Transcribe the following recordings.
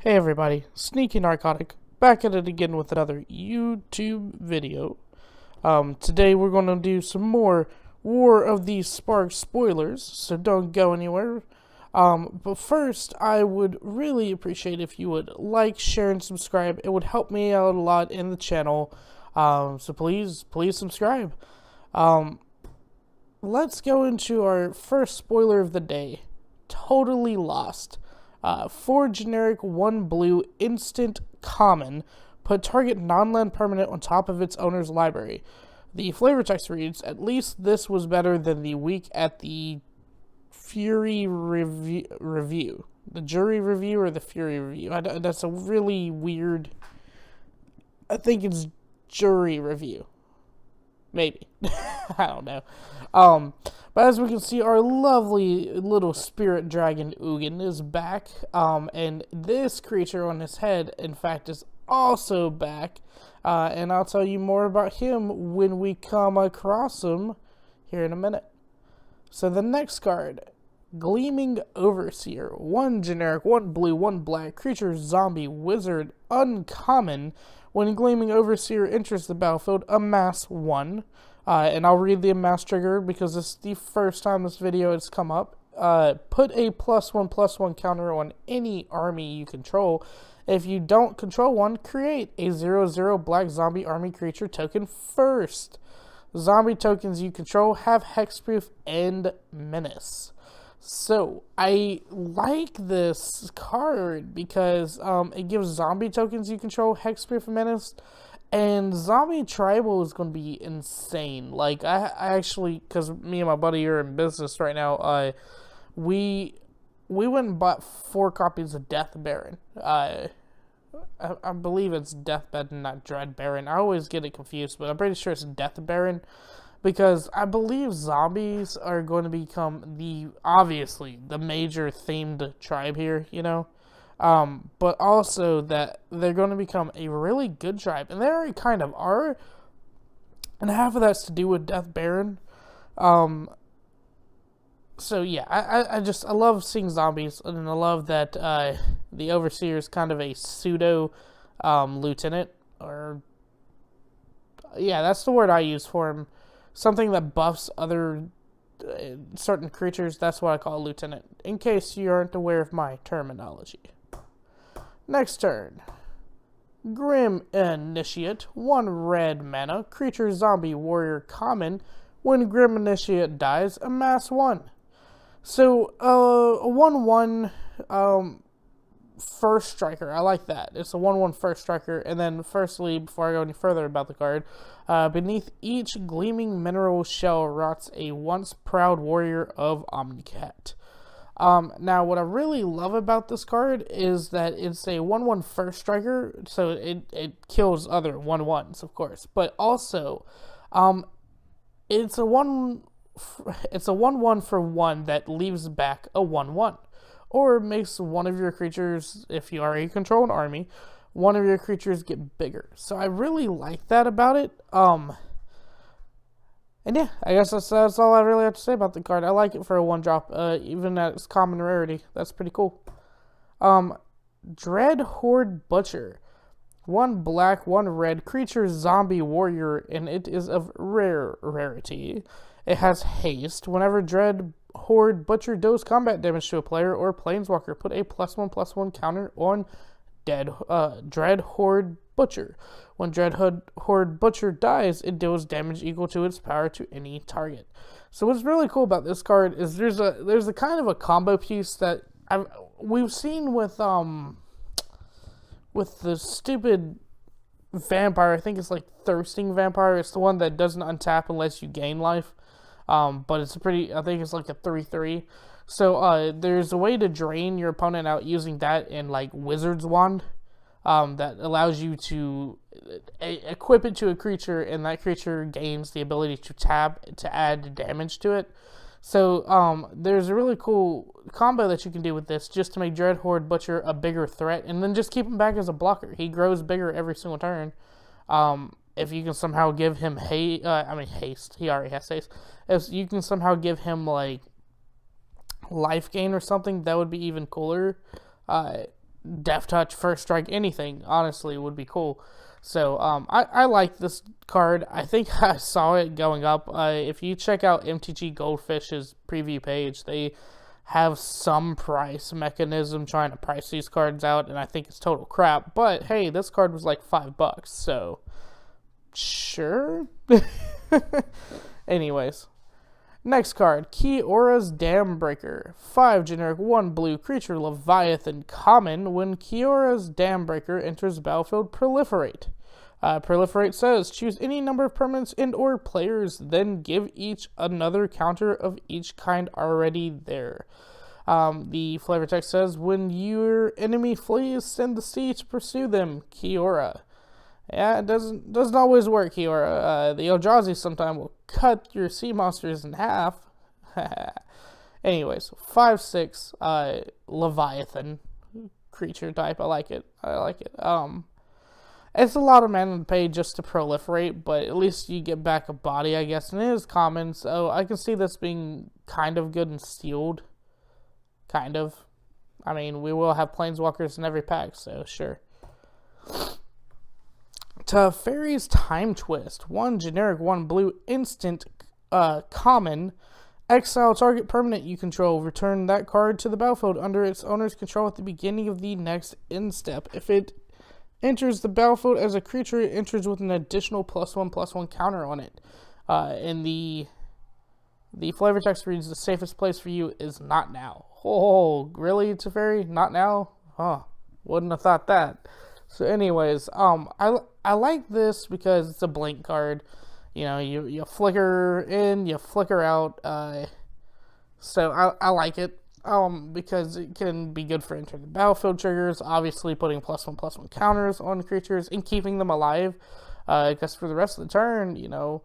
Hey everybody, Sneaky Narcotic, back at it again with another YouTube video. Today we're going to do some more War of the Sparks spoilers, so don't go anywhere. But first, I would really appreciate if you would like, share, and subscribe. It would help me out a lot in the channel, so please subscribe. Let's go into our first spoiler of the day, Totally Lost. 4 generic, 1 blue, instant common. Put target non-land permanent on top of its owner's library. The flavor text reads, at least this was better than the week at the Fury review. The jury review or the Fury review? That's a really weird... I think it's jury review. Maybe. I don't know. But as we can see, our lovely little spirit dragon Ugin is back. And this creature on his head, in fact, is also back. And I'll tell you more about him when we come across him here in a minute. So the next card, Gleaming Overseer. 1 generic, 1 blue, 1 black, creature, zombie, wizard, uncommon. When Gleaming Overseer enters the battlefield, amass 1. And I'll read the amass trigger because this is the first time this video has come up. Put a +1/+1 counter on any army you control. If you don't control one, create a 0/0 black zombie army creature token first. Zombie tokens you control have hexproof and menace. So, I like this card because it gives zombie tokens you control hexproof and menace. And zombie tribal is going to be insane. Like, I actually, because me and my buddy are in business right now, we went and bought 4 copies of Death Baron. I believe it's Death Baron, not Dread Baron. I always get it confused, but I'm pretty sure it's Death Baron. Because I believe zombies are going to become obviously, the major themed tribe here, you know? But also that they're going to become a really good tribe. And they already kind of are. And half of that's to do with Death Baron. So yeah, I love seeing zombies. And I love that, the Overseer is kind of a pseudo, lieutenant. Or, yeah, that's the word I use for him. Something that buffs other certain creatures. That's what I call a lieutenant. In case you aren't aware of my terminology. Next turn. Grimm Initiate. 1 red mana. Creature, zombie, warrior, common. When Grimm Initiate dies, amass 1. So, a 1/1 first striker. I like that. It's a 1/1 first striker. And then, firstly, before I go any further about the card, beneath each gleaming mineral shell rots a once proud warrior of Omnicat. Now, what I really love about this card is that it's a 1/1 first striker, so it kills other 1/1s, of course. But also, it's a 1/1 for 1 that leaves back a 1/1. Or makes one of your creatures, if you already control an army, one of your creatures get bigger. So I really like that about it. And yeah, I guess that's all I really have to say about the card. I like it for a 1-drop, even at its common rarity. That's pretty cool. Dreadhorde Butcher. 1 black, 1 red, creature, zombie, warrior, and it is of rare rarity. It has haste. Whenever Dreadhorde Butcher deals combat damage to a player or planeswalker, put a +1/+1 counter on Dreadhorde Butcher. When Dreadhorde Butcher dies, it deals damage equal to its power to any target. So what's really cool about this card is there's a kind of a combo piece that we've seen with the stupid vampire. I think it's like Thirsting Vampire. It's the one that doesn't untap unless you gain life. But it's I think it's like a 3/3. So, there's a way to drain your opponent out using that in, like, Wizard's Wand, that allows you to equip it to a creature, and that creature gains the ability to tap to add damage to it. So, there's a really cool combo that you can do with this, just to make Dreadhorde Butcher a bigger threat, and then just keep him back as a blocker. He grows bigger every single turn. If you can somehow give him haste. He already has haste. If you can somehow give him, like, life gain or something, that would be even cooler. Death Touch, First Strike, anything, honestly, would be cool. So, I like this card. I think I saw it going up. If you check out MTG Goldfish's preview page, they have some price mechanism trying to price these cards out, and I think it's total crap. But, hey, this card was like $5, so sure. Anyways. Next card, Kiora's Dambreaker. 5 generic 1 blue creature Leviathan common. When Kiora's Dambreaker enters the battlefield, proliferate. Proliferate says, choose any number of permanents and or players, then give each another counter of each kind already there. The flavor text says, when your enemy flees, send the sea to pursue them, Kiora. Yeah, it doesn't always work, Kiora. The Eldrazi sometime will cut your sea monsters in half. Anyways, 5/6 Leviathan creature type. I like it. It's a lot of mana to pay just to proliferate, but at least you get back a body, I guess, and it is common, so I can see this being kind of good and sealed. Kind of. I mean, we will have planeswalkers in every pack, so sure. Teferi's Time Twist. 1 generic 1 blue instant common. Exile target permanent you control. Return that card to the battlefield under its owner's control at the beginning of the next end step. If it enters the battlefield as a creature, it enters with an additional +1/+1 counter on it. And the flavor text reads, the safest place for you is not now. Oh, really, Teferi? Not now? Huh. Wouldn't have thought that. So anyways, I like this because it's a blink card. You know, you flicker in, you flicker out. So I like it because it can be good for entering the battlefield triggers. Obviously, putting +1/+1 counters on creatures and keeping them alive. Because for the rest of the turn, you know,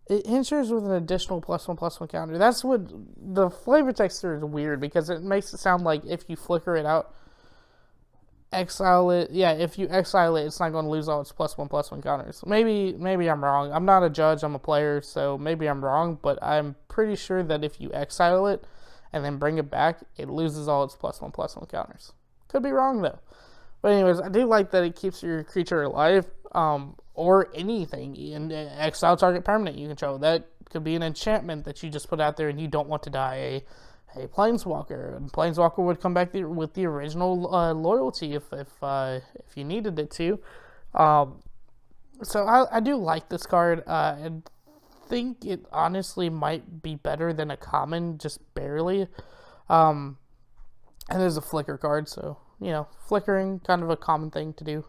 it enters with an additional +1/+1 counter. That's what the flavor text is weird because it makes it sound like if you flicker it out, exile it. Yeah, if you exile it, it's not going to lose all its +1/+1 counters. Maybe I'm wrong. I'm not a judge. I'm a player, so maybe I'm wrong. But I'm pretty sure that if you exile it and then bring it back, it loses all its +1/+1 counters. Could be wrong though. But anyways, I do like that it keeps your creature alive. Or anything in exile target permanent you control. That could be an enchantment that you just put out there and you don't want to die. A planeswalker. And planeswalker would come back with the original loyalty if you needed it to. So I do like this card. I think it honestly might be better than a common, just barely. And there's a flicker card, so you know, flickering kind of a common thing to do.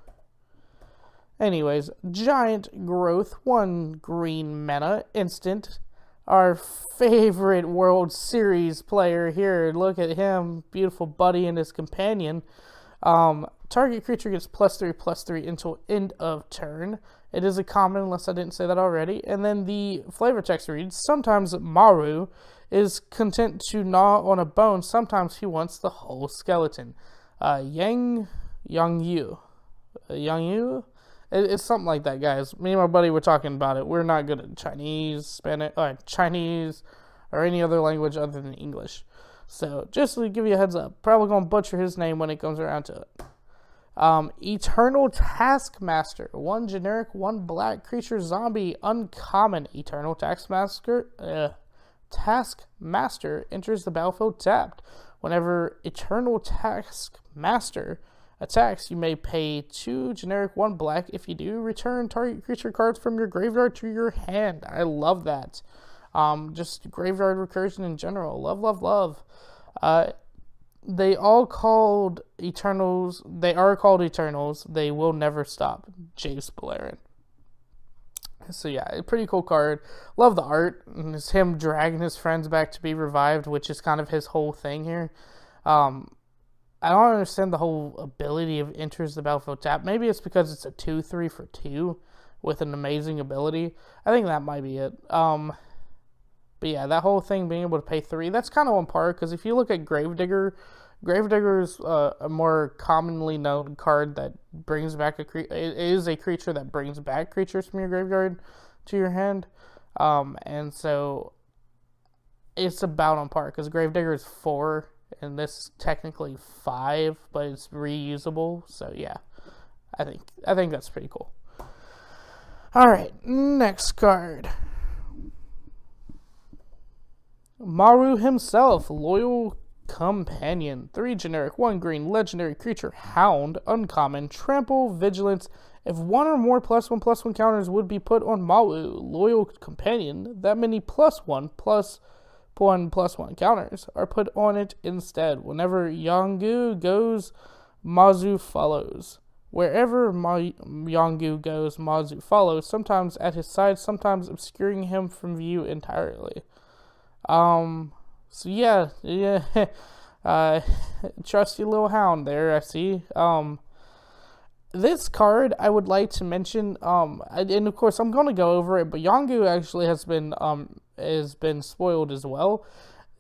Anyways, Giant Growth, 1 green mana, instant. Our favorite World Series player here. Look at him, beautiful buddy and his companion. Target creature gets +3/+3 until end of turn. It is a common, unless I didn't say that already. And then the flavor text reads, sometimes Maru is content to gnaw on a bone. Sometimes he wants the whole skeleton. Yanggu. It's something like that, guys. Me and my buddy were talking about it. We're not good at Chinese, Spanish, Chinese, or any other language other than English. So, just to give you a heads up, probably going to butcher his name when it comes around to it. Eternal Taskmaster. 1 generic, 1 black creature zombie. Uncommon. Eternal Taskmaster enters the battlefield tapped. Whenever Eternal Taskmaster attacks, you may pay 2 generic, 1 black. If you do, return target creature cards from your graveyard to your hand. I love that. Just graveyard recursion in general. Love. They are called Eternals. They will never stop. Jace Beleren. So yeah, a pretty cool card. Love the art. And it's him dragging his friends back to be revived, which is kind of his whole thing here. I don't understand the whole ability of enters the battlefield tap. Maybe it's because it's a 2/3 for 2 with an amazing ability. I think that might be it. But yeah, that whole thing being able to pay 3, that's kind of on par, because if you look at Gravedigger, Gravedigger's a more commonly known card that brings back it is a creature that brings back creatures from your graveyard to your hand. And so it's about on par, because Gravedigger is 4, and this is technically 5, but it's reusable, so yeah. I think that's pretty cool. Alright, next card. Maru himself, Loyal Companion. 3 generic, 1 green, legendary creature, Hound, uncommon, trample, vigilance. If 1 or more +1/+1 counters would be put on Mowu, Loyal Companion, that many +1/+1 counters are put on it instead. Whenever Yanggu goes, Mazu follows. Wherever Yanggu goes, Mazu follows, sometimes at his side, sometimes obscuring him from view entirely. So yeah, trusty little Hound there, I see. This card, I would like to mention, and of course I'm going to go over it, but Yanggu actually has been spoiled as well.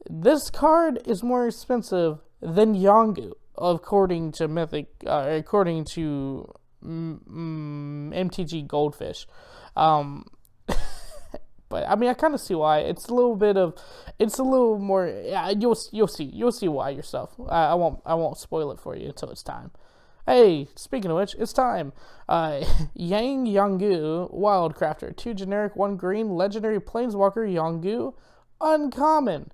This card is more expensive than Yanggu, according to MTG Goldfish. But I mean, I kind of see why. It's a little more. Yeah, you'll see why yourself. I won't spoil it for you until it's time. Hey, speaking of which, it's time. Yanggu, Wildcrafter, 2 generic, 1 green, legendary planeswalker, Yanggu, uncommon.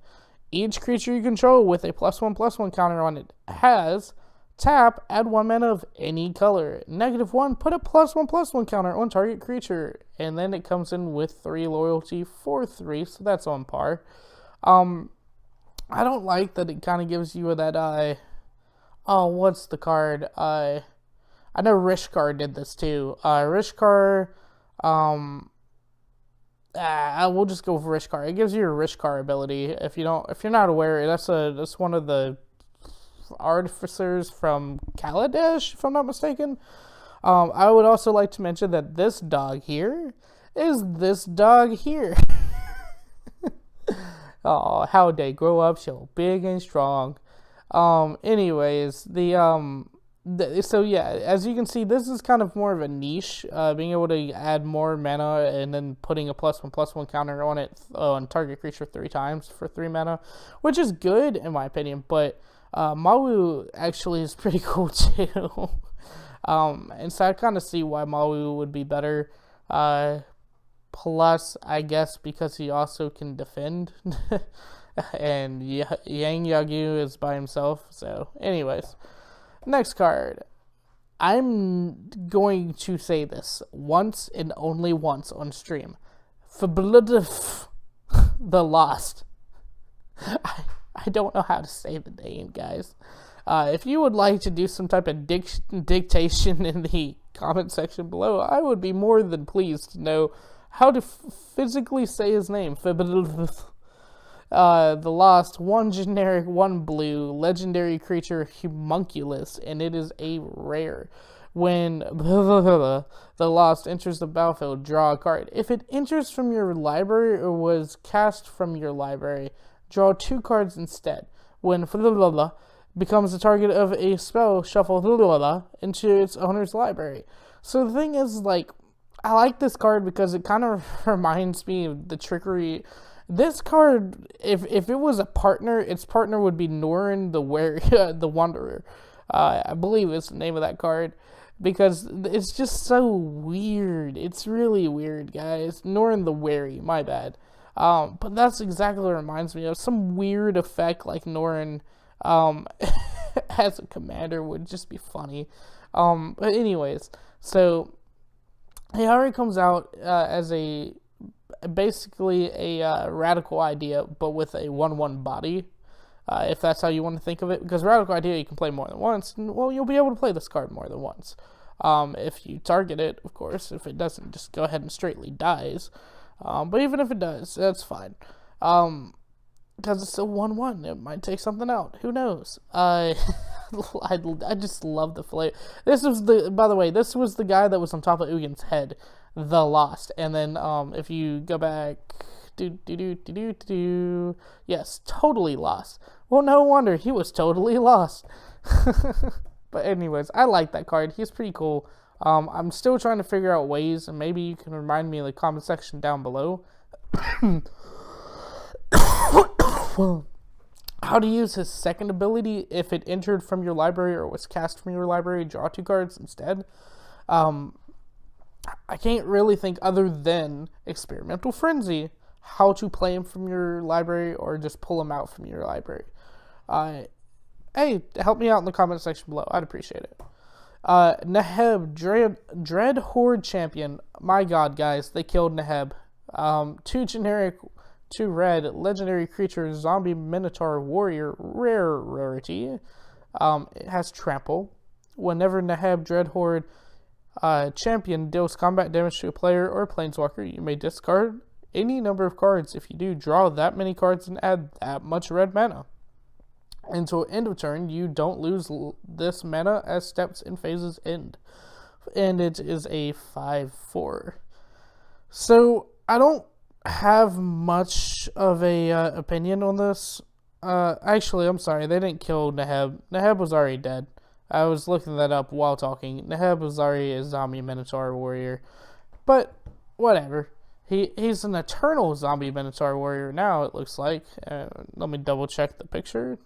Each creature you control with a +1/+1 counter on it has tap, add 1 mana of any color. -1, put a +1/+1 counter on target creature. And then it comes in with 3 loyalty for 3, so that's on par. I don't like that it kind of gives you that, what's the card? I know Rishkar did this too. Rishkar, we'll just go for Rishkar. It gives you a Rishkar ability. If you're not aware, that's one of the artificers from Kaladesh, if I'm not mistaken. I would also like to mention that this dog here is this dog here. Oh, how they grow up so big and strong. Anyways, so yeah, as you can see, this is kind of more of a niche, being able to add more mana and then putting a +1/+1 counter on it, on target creature 3 times for 3 mana, which is good in my opinion, but Mowu actually is pretty cool too. And so I kind of see why Mowu would be better, plus I guess because he also can defend. And Yanggu is by himself. So anyways, next card. I'm going to say this once and only once on stream. Fblthp, the Lost. I don't know how to say the name, guys. If you would like to do some type of dictation in the comment section below, I would be more than pleased to know how to physically say his name. Fblthp. The Lost, 1 generic, 1 blue, legendary creature, Homunculus, and it is a rare. When the Lost enters the battlefield, draw a card. If it enters from your library or was cast from your library, draw 2 cards instead. When becomes the target of a spell, shuffle into its owner's library. So the thing is, like, I like this card because it kind of reminds me of the trickery. This card, if it was a partner, its partner would be Norin the Wanderer. I believe is the name of that card, because it's just so weird. It's really weird, guys. Norin the Wary, my bad. But that's exactly what it reminds me of. Some weird effect like Norin as a commander would just be funny. But anyways, so he already comes out as basically a radical idea, but with a 1/1 body, if that's how you want to think of it, because radical idea you can play more than once, and, well, you'll be able to play this card more than once, if you target it, of course. If it doesn't, just go ahead and straightly dies, but even if it does, that's fine, because it's a 1/1, it might take something out, who knows. I just love the flavor. By the way, this was the guy that was on top of Ugin's head, the Lost, and then if you go back, yes, totally lost. Well, no wonder he was totally lost. But anyways, I like that card. He's pretty cool. I'm still trying to figure out ways, and maybe you can remind me in the comment section down below. how to use his second ability if it entered from your library or was cast from your library, draw 2 cards instead. I can't really think, other than Experimental Frenzy, how to play him from your library or just pull him out from your library. Hey, help me out in the comment section below. I'd appreciate it. Neheb, Dreadhorde Champion. My god, guys, they killed Neheb. 2 generic, 2 red, legendary creature, zombie minotaur warrior, rare rarity. It has trample. Whenever Neheb Dreadhorde Champion deals combat damage to a player or planeswalker, you may discard any number of cards. If you do, draw that many cards and add that much red mana. Until end of turn, you don't lose this mana as steps and phases end. And it is a 5/4. So, I don't have much of a opinion on this. Actually, I'm sorry, they didn't kill Neheb. Neheb was already dead. I was looking that up while talking. Neheb was already a zombie minotaur warrior. But, whatever. He's an eternal zombie minotaur warrior now, it looks like. Let me double check the picture.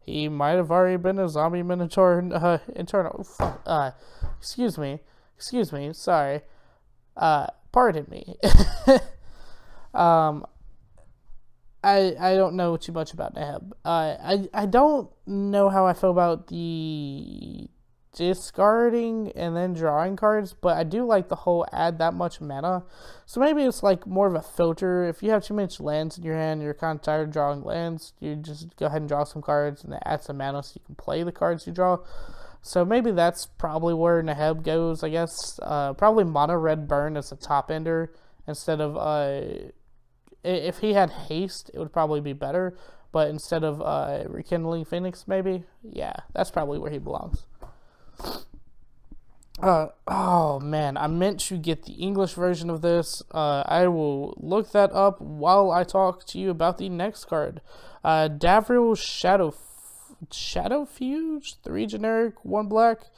He might have already been a zombie minotaur eternal. Excuse me, sorry. Pardon me. I don't know too much about Neheb. I don't know how I feel about the discarding and then drawing cards, but I do like the whole add that much mana. So maybe it's like more of a filter. If you have too much lands in your hand, you're kind of tired of drawing lands, you just go ahead and draw some cards and then add some mana so you can play the cards you draw. So maybe that's probably where Neheb goes, I guess. Probably mono red burn as a top ender instead of if he had haste, it would probably be better, but instead of Rekindling Phoenix, maybe, yeah, that's probably where he belongs. Oh man, I meant to get the English version of this. I will look that up while I talk to you about the next card. Davriel Shadowfugue, 3 generic, 1 black.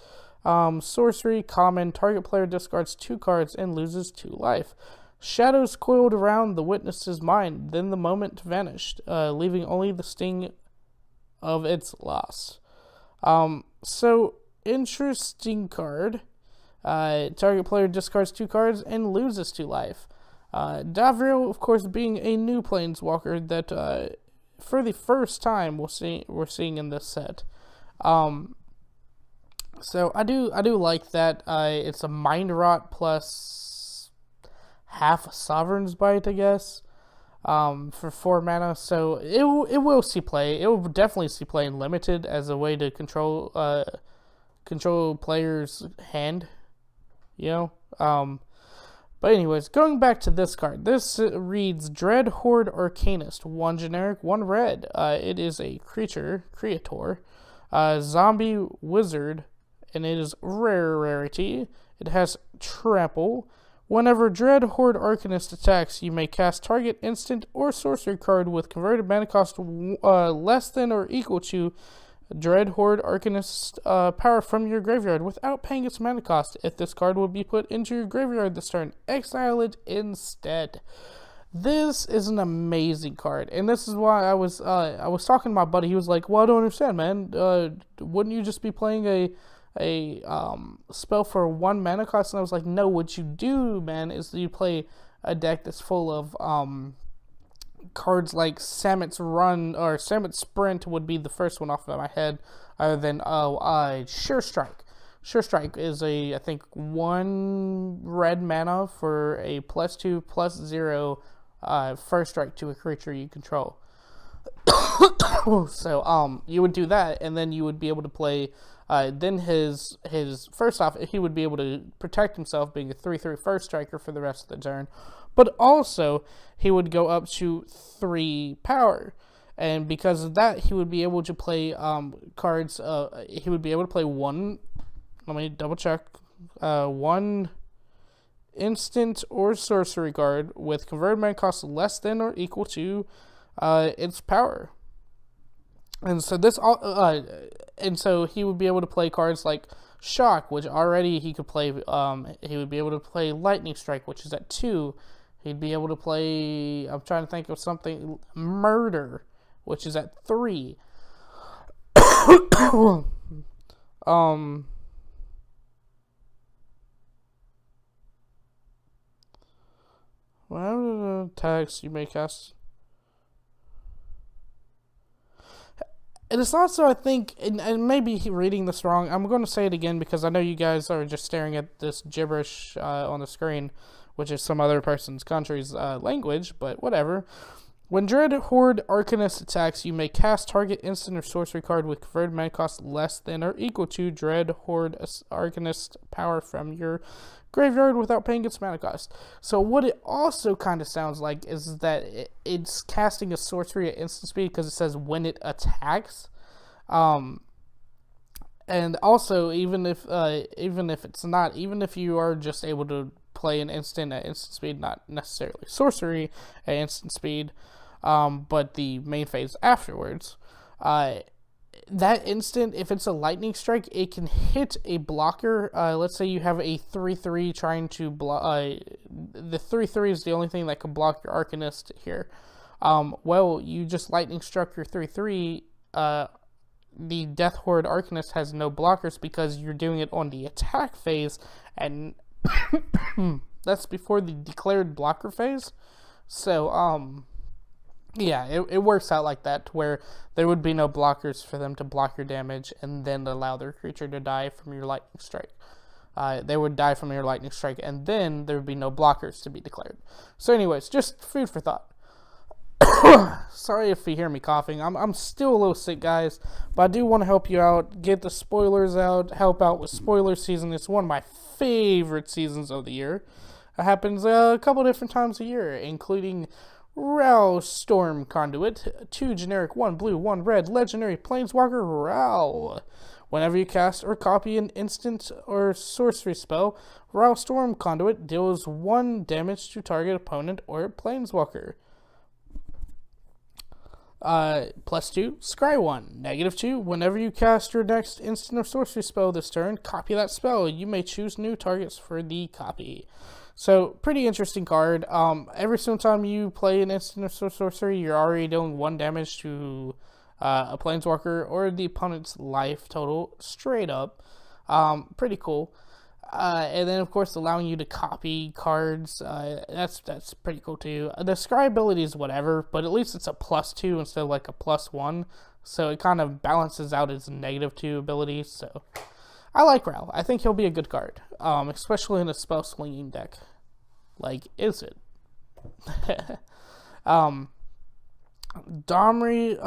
Sorcery, common, target player discards 2 cards and loses 2 life. Shadows coiled around the witness's mind, then the moment vanished, leaving only the sting of its loss. So, interesting card. Target player discards 2 cards and loses 2 life. Davriel, of course, being a new planeswalker that for the first time we're seeing in this set. So I do like that. It's a Mind Rot plus half a Sovereign's Bite, I guess. For 4 mana, so it will see play. It will definitely see play in Limited as a way to control players' hand, you know. But anyways, going back to this card, this reads Dreadhorde Arcanist, 1 generic, 1 red. It is a creature, zombie wizard, and it is rare rarity. It has trample. Whenever Dreadhorde Arcanist attacks, you may cast target instant or sorcery card with converted mana cost less than or equal to Dreadhorde Arcanist power from your graveyard without paying its mana cost. If this card will be put into your graveyard this turn, exile it instead. This is an amazing card, and this is why I was talking to my buddy. He was like, "Well, I don't understand, man. Wouldn't you just be playing a spell for 1 mana cost?" And I was like, no, what you do, man, is you play a deck that's full of cards like Samet's Run, or Samet's Sprint would be the first one off of my head, other than Sure Strike. Sure Strike is I think 1 red mana for a +2/+0 first strike to a creature you control. So you would do that, and then you would be able to play. Then his first off, he would be able to protect himself, being a 3/3 first striker for the rest of the turn. But also, he would go up to 3 power, and because of that, he would be able to play cards. He would be able to play 1. Let me double check. 1 instant or sorcery card with converted mana cost less than or equal to its power. And so so he would be able to play cards like Shock, which already he could play. He would be able to play Lightning Strike, which is at 2. He'd be able to play. I'm trying to think of something. Murder. which is at 3. Whenever attacks you may cast. And it's also, I think, and maybe reading this wrong, I'm going to say it again because I know you guys are just staring at this gibberish on the screen, which is some other person's country's language, but whatever. When Dreadhorde Arcanist attacks, you may cast target instant or sorcery card with converted mana cost less than or equal to Dreadhorde Arcanist power from your graveyard without paying its mana cost. So what it also kind of sounds like is that it's casting a sorcery at instant speed because it says when it attacks. And also, even if it's not, even if you are just able to play an instant at instant speed, not necessarily sorcery at instant speed, but the main phase afterwards, that instant, if it's a lightning strike, it can hit a blocker. Let's say you have a 3/3 trying to block. The 3/3 is the only thing that can block your Arcanist here. Well, you just lightning struck your 3/3. The Dreadhorde Arcanist has no blockers because you're doing it on the attack phase, and that's before the declared blocker phase. So, yeah, it works out like that, to where there would be no blockers for them to block your damage and then allow their creature to die from your lightning strike. They would die from your lightning strike, and then there would be no blockers to be declared. So anyways, just food for thought. Sorry if you hear me coughing. I'm still a little sick, guys, but I do want to help you out, get the spoilers out, help out with spoiler season. It's one of my favorite seasons of the year. It happens a couple different times a year, including Ral Storm Conduit, 2 generic, 1 blue, 1 red, legendary Planeswalker Ral. Whenever you cast or copy an instant or sorcery spell, Ral Storm Conduit deals 1 damage to target opponent or Planeswalker. +2, scry 1. -2, whenever you cast your next instant or sorcery spell this turn, copy that spell. You may choose new targets for the copy. So, pretty interesting card. Every single time you play an instant or sorcery, you're already doing 1 damage to a Planeswalker or the opponent's life total, straight up. Pretty cool. And then, of course, allowing you to copy cards, that's pretty cool, too. The scry ability is whatever, but at least it's a +2 instead of, like, a +1. So, it kind of balances out its -2 abilities, so I like Ral. I think he'll be a good card, especially in a spell slinging deck. Like, is it? Domri,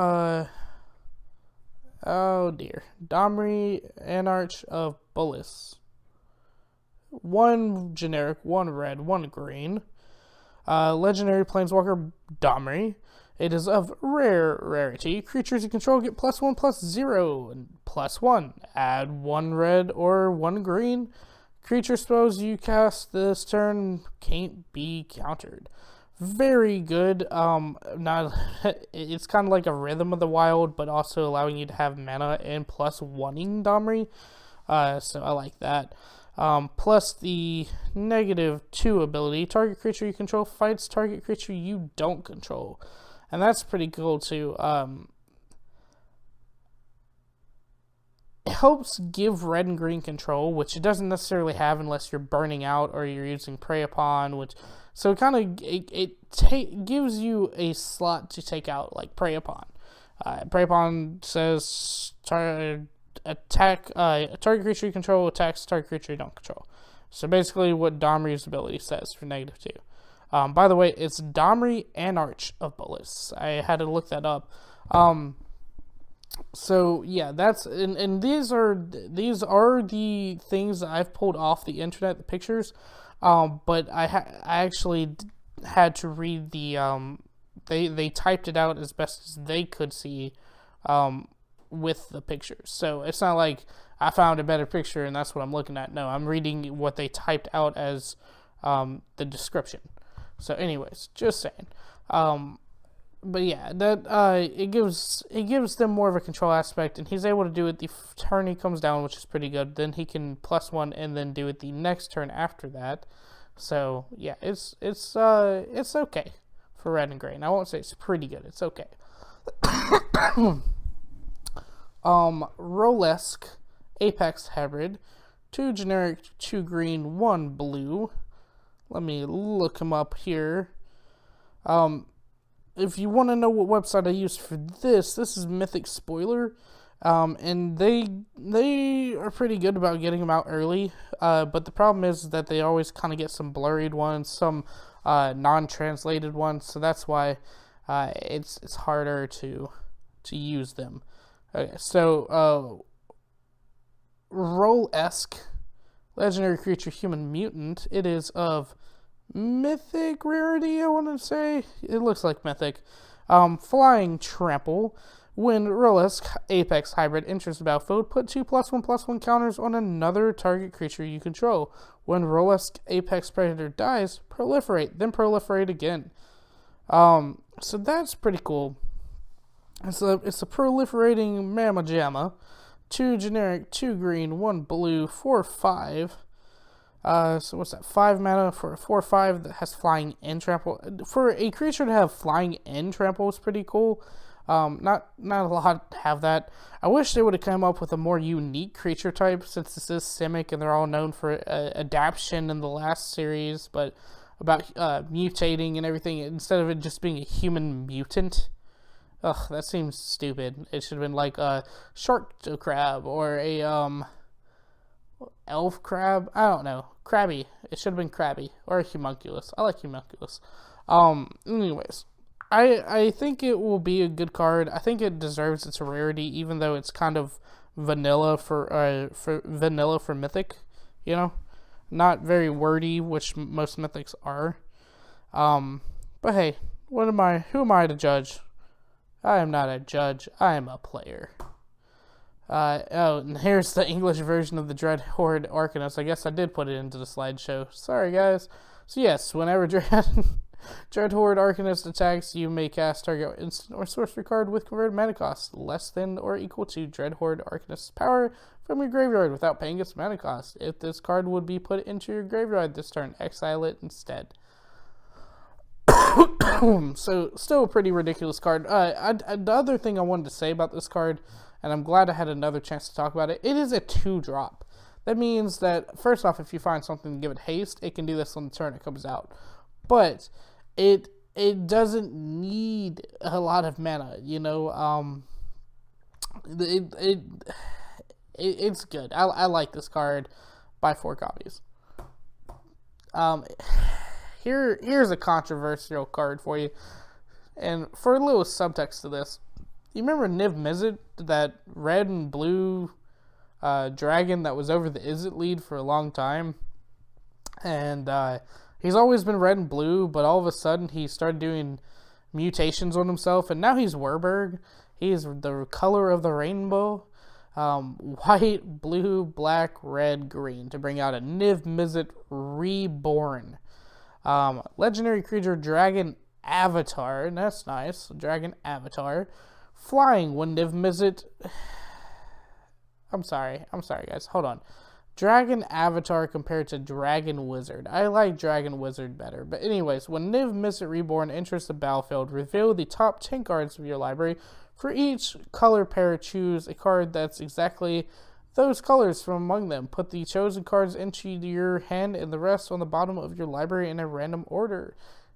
oh dear. Domri, Anarch of Boesch. 1 generic, 1 red, 1 green. Legendary Planeswalker Domri. It is of rarity. Creatures you control get +1/+0 and +1. Add 1 red or 1 green. Creature spells you cast this turn can't be countered. Very good. It's kind of like a Rhythm of the Wild, but also allowing you to have mana and +1ing Domri. So I like that. Plus the -2 ability. Target creature you control fights target creature you don't control. And that's pretty cool, too. It helps give red and green control, which it doesn't necessarily have unless you're burning out or you're using Prey Upon. So it kind of gives you a slot to take out, like Prey Upon. Prey Upon says target creature you control attacks target creature you don't control. So basically what Domri's ability says for -2. By the way, it's Domri Anarch of Boesch. I had to look that up. So yeah, that's and these are the things that I've pulled off the internet, the pictures. But I actually had to read the they typed it out as best as they could see with the pictures. So it's not like I found a better picture and that's what I'm looking at. No, I'm reading what they typed out as the description. So anyways, just saying. But yeah, that it gives them more of a control aspect, and he's able to do it the turn he comes down, which is pretty good. Then he can +1 and then do it the next turn after that. So yeah, it's okay for red and green. I won't say it's pretty good. It's okay. Roalesk, Apex Hybrid, 2 generic, 2 green, 1 blue. Let me look him up here. If you want to know what website I use for this is Mythic Spoiler. And they are pretty good about getting them out early. But the problem is that they always kind of get some blurred ones, some non-translated ones. So that's why it's harder to use them. Okay, so Roalesk, legendary creature, human mutant. It is of mythic rarity, I want to say. It looks like mythic. Flying Trample. When Roalesk Apex Hybrid enters the battlefield, put 2+1/+1 counters on another target creature you control. When Roalesk Apex Predator dies, proliferate, then proliferate again. So that's pretty cool. It's a proliferating Mamma Jamma. 2 generic, 2 green, 1 blue, 4/5. So what's that? 5 mana for a 4/5 that has flying and trample. For a creature to have flying and trample is pretty cool. Not a lot have that. I wish they would have come up with a more unique creature type, since this is Simic and they're all known for adaptation in the last series, but about mutating and everything, instead of it just being a human mutant. Ugh, that seems stupid. It should have been like a shark crab or a elf crab. I don't know. Crabby. It should have been crabby or a homunculus. I like homunculus. Anyways, I think it will be a good card. I think it deserves its rarity, even though it's kind of vanilla for mythic. You know, not very wordy, which most mythics are. But hey, what am I? Who am I to judge? I am not a judge. I am a player. And here's the English version of the Dreadhorde Arcanist. I guess I did put it into the slideshow. Sorry, guys. So yes, whenever Dreadhorde Arcanist attacks, you may cast target instant or sorcery card with converted mana cost less than or equal to Dreadhorde Arcanist's power from your graveyard without paying its mana cost. If this card would be put into your graveyard this turn, exile it instead. So, still a pretty ridiculous card. The other thing I wanted to say about this card, and I'm glad I had another chance to talk about it, it is a 2-drop. That means that, first off, if you find something and give it haste, it can do this on the turn it comes out. But it doesn't need a lot of mana, you know. It's good. I like this card. Buy 4 copies. Here's a controversial card for you. And for a little subtext to this, you remember Niv-Mizzet, that red and blue dragon that was over the Izzet lead for a long time? And he's always been red and blue, but all of a sudden he started doing mutations on himself, and now he's Werberg. He's the color of the rainbow. White, blue, black, red, green, to bring out a Niv-Mizzet Reborn. Legendary creature Dragon Avatar, and that's nice. Dragon Avatar. Flying when Niv-Mizzet. I'm sorry guys, hold on. Dragon Avatar compared to Dragon Wizard. I like Dragon Wizard better. But anyways, when Niv-Mizzet Reborn enters the battlefield, reveal the top 10 cards of your library. For each color pair, choose a card that's exactly those colors from among them. Put the chosen cards into your hand and the rest on the bottom of your library in a random order.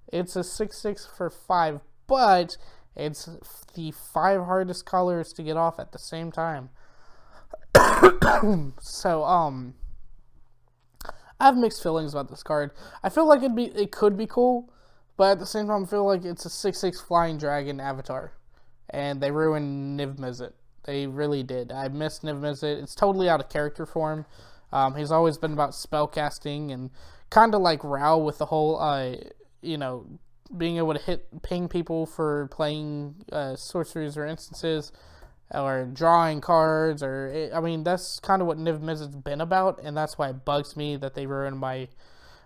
It's a 6/6 for 5, but it's the 5 hardest colors to get off at the same time. So, I have mixed feelings about this card. I feel like it could be cool, but at the same time I feel like it's a 6/6 flying dragon avatar. And they ruined Niv-Mizzet. They really did. I miss Niv-Mizzet. It's totally out of character for him. He's always been about spellcasting and kind of like Rao with the whole, being able to ping people for playing sorceries or instances or drawing cards. That's kind of what Niv-Mizzet's been about, and that's why it bugs me that they ruined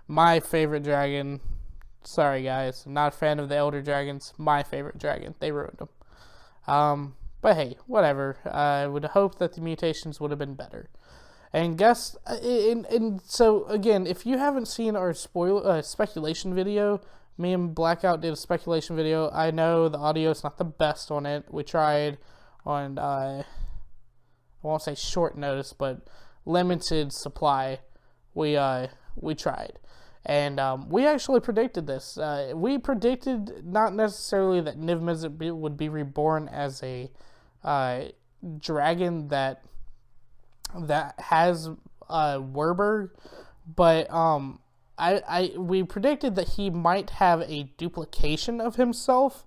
my favorite dragon. Sorry, guys. I'm not a fan of the Elder Dragons. My favorite dragon. They ruined them. But hey, whatever. I would hope that the mutations would have been better. And so again, if you haven't seen our speculation video, Me and Blackout did a speculation video. I know the audio is not the best on it. We tried on, I won't say short notice, but limited supply. We tried. And we actually predicted this. We predicted not necessarily that Niv-Mizzet would be reborn as a dragon that has Werberg, but we predicted that he might have a duplication of himself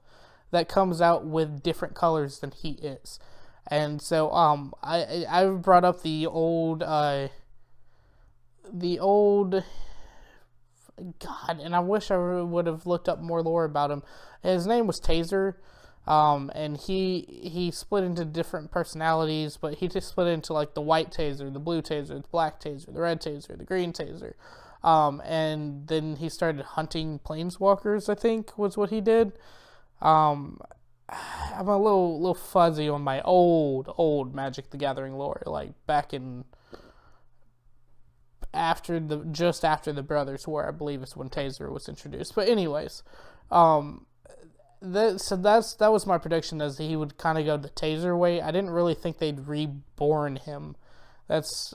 that comes out with different colors than he is. And so I brought up the old God, and I wish I would have looked up more lore about him. His name was Taser, and he split into different personalities, but he just split into like the white Taser, the blue Taser, the black Taser, the red Taser, the green Taser, and then he started hunting planeswalkers, I think was what he did. I'm a little fuzzy on my old Magic the Gathering lore, like back in just after the Brothers War, I believe is when Taser was introduced. But anyways, that was my prediction, as he would kind of go the Taser way. I didn't really think they'd reborn him. That's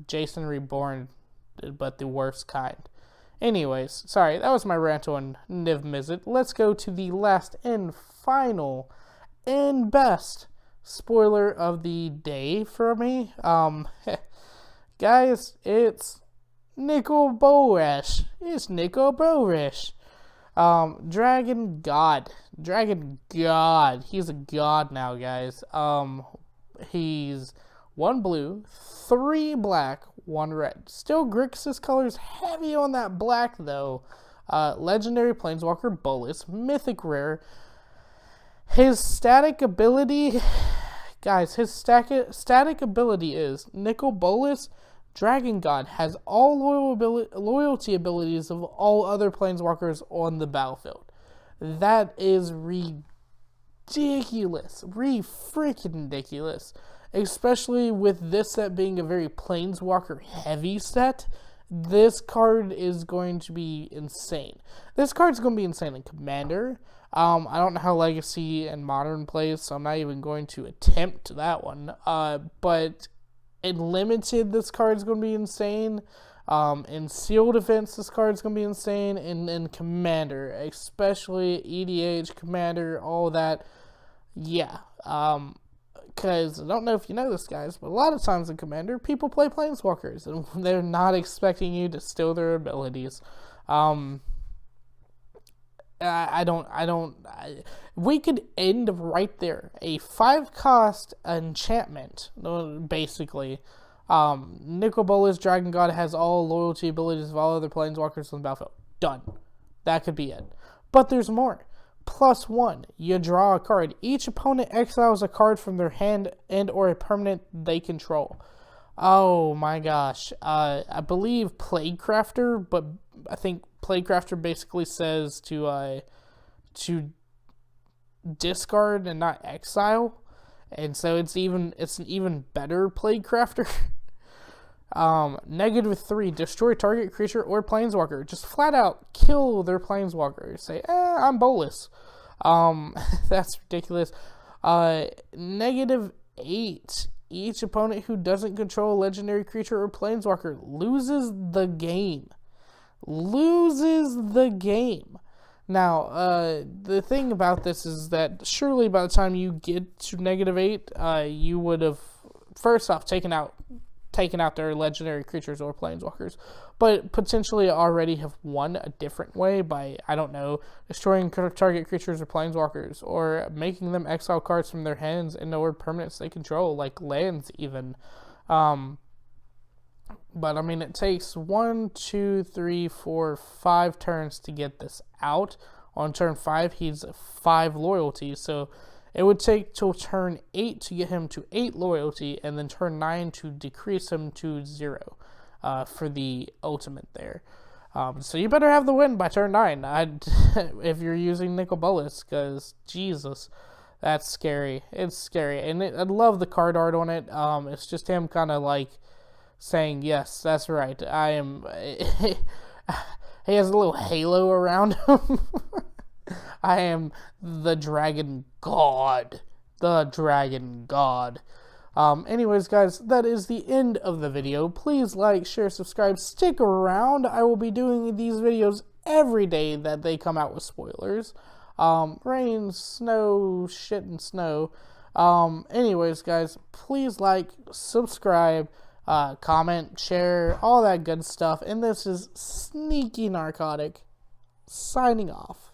Jason Reborn, but the worst kind. Anyways, sorry, that was my rant on Niv-Mizzet. Let's go to the last and final and best spoiler of the day for me. Guys, it's NICOL BOLAS. It's NICOL BOLAS. Dragon God. He's a god now, guys. He's 1 blue, 3 black, 1 red. Still Grixis colors, heavy on that black though. Legendary Planeswalker Bolas, mythic rare. His static ability, guys, static ability is NICOL BOLAS, Dragon God, has all loyalty abilities of all other planeswalkers on the battlefield. That is ridiculous. Freaking ridiculous. Especially with this set being a very planeswalker heavy set. This card is going to be insane. This card's going to be insane in Commander. I don't know how Legacy and Modern plays, so I'm not even going to attempt that one. But in Limited, this card's going to be insane. In Sealed Defense, this card's going to be insane. In Commander, especially EDH, Commander, all that. Yeah. Because I don't know if you know this, guys, but a lot of times in Commander, people play Planeswalkers, and they're not expecting you to steal their abilities. We could end right there. A 5-cost enchantment, basically. NICOL BOLAS, Dragon God, has all loyalty abilities of all other planeswalkers on the battlefield. Done. That could be it. But there's more. +1, you draw a card. Each opponent exiles a card from their hand and or a permanent they control. Oh my gosh. I believe Plaguecrafter, but I think Plaguecrafter basically says to discard and not exile. And so it's an even better Plaguecrafter. -3, destroy target creature or planeswalker. Just flat out kill their planeswalker. Say, I'm Bolas. That's ridiculous. -8, each opponent who doesn't control a legendary creature or planeswalker loses the game. Now, the thing about this is that surely by the time you get to -8, you would have first off taken out their legendary creatures or planeswalkers, but potentially already have won a different way by, I don't know, destroying target creatures or planeswalkers, or making them exile cards from their hands and or permanents they control, like lands even. But I mean, it takes 1, 2, 3, 4, 5 turns to get this out. On turn 5, he's 5 loyalty, so it would take till turn 8 to get him to 8 loyalty, and then turn 9 to decrease him to 0 for the ultimate there. So you better have the win by turn 9 if you're using NICOL BOLAS, because Jesus, that's scary. It's scary, and I love the card art on it. It's just him kind of like saying, yes, that's right, I am... He has a little halo around him. I am the Dragon God. The Dragon God. Anyways, guys, that is the end of the video. Please like, share, subscribe, stick around. I will be doing these videos every day that they come out with spoilers. Rain, snow, shit, and snow. Anyways, guys, please like, subscribe, comment, share, all that good stuff. And this is Sneaky Narcotic, signing off.